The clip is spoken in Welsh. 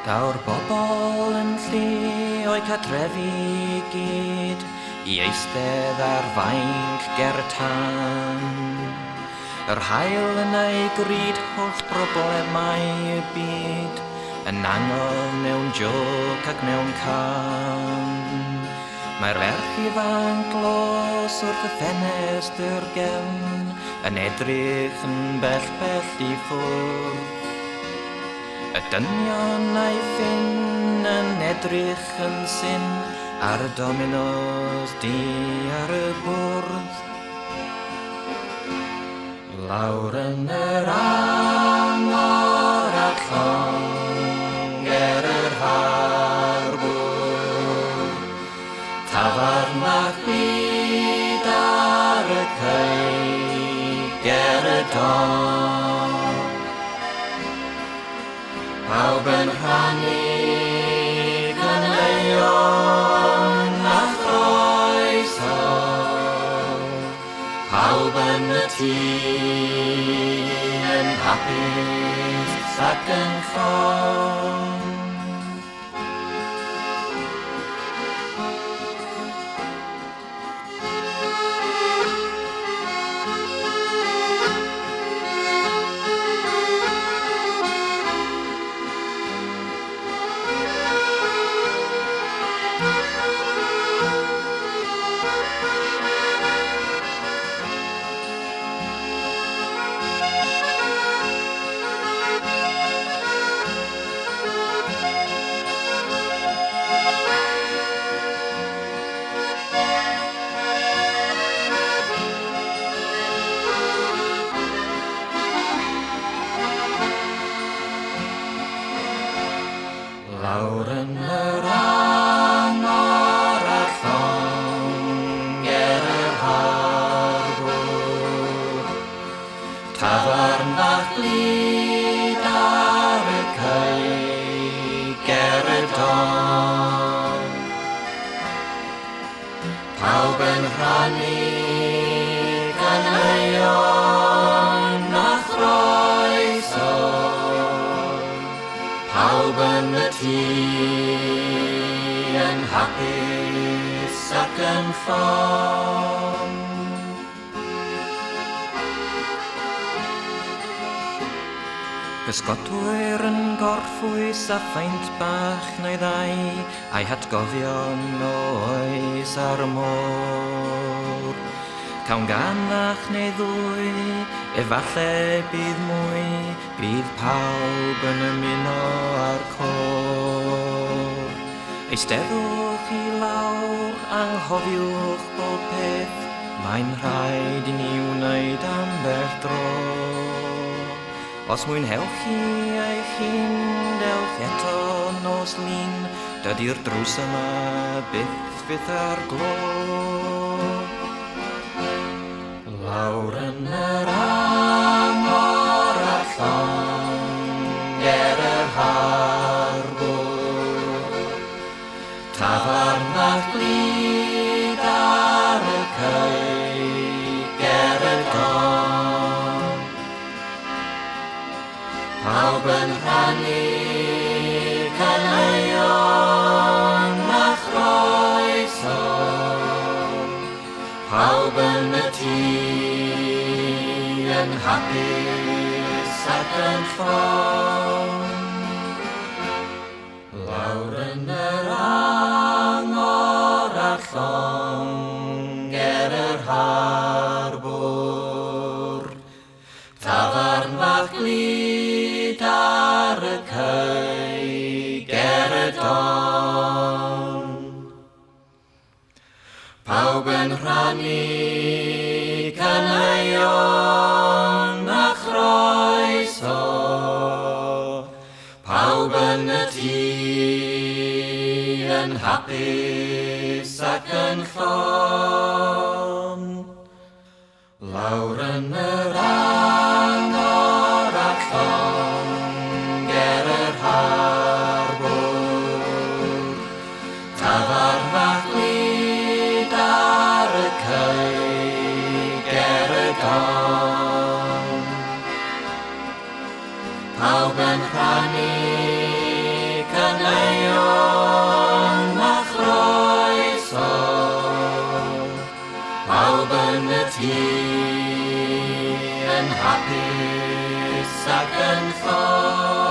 Daw'r bobl yn lle o'i cadrefi gyd I eistedd ar fainc ger y tân. Yr haul yn ei gryd holl broblemau y byd yn angol mewn joc ac mewn can. Mae'r ferch ifanc glos wrth y ffenestr gefn yn edrych yn bell I ffwrdd. Y dynion a'i ffyn yn edrych yn syn ar y dominos di ar y bwrdd. Lawr yn yr angor a'r llong ger yr harbwr, tafarn a chwyd ar y cei ger y don. Pawb yn rhannu caneuon a chroeso, pawb yn y tŷ yn hapus ac yn ffon. Lawr yn yr angor a'r llong ger yr harbwr, tafarn fach glud ar y cei ger y don. Pawb yn rhannu caneuon a chroeso, pawb yn y tŷ yn hapus ac yn ffon. Pysgodwyr yn gorffwys a phaint bach neu ddau a'i hatgofion o oes ar y môr. Cawn ganach neu ddwy, efalle bydd mwy, bydd pawb yn ymuno ar côr. Eisteddwch I lawr, anghofiwch bob peth, mae'n rhaid I ni wneud ambell dro. Os mwynhewch chi eich hun, dewch eto nos lun, dydy'r drws yma byth ar glo. Lawr yn yr angor a'r llong ger yr harbwr, tafarn fach glud ar y cei ger y don. Pawb yn rhannu caneuon a chroeso, pawb yn y tŷ yn hapus ac yn ffon. Lawr yn yr angor a'r llong ger yr harbwr, tafarn fach glud ar y cei ger y don. Pawb yn rhannu caneuon a chroeso, pawb yn y tŷ yn hapus ac yn ffon. Lawr yn yr angor a'r llong ger yr harbwr, tafarn fach glud ar y cei ger y don. Pawb yn rhannu yn y tŷ yn hapus ac yn ffos.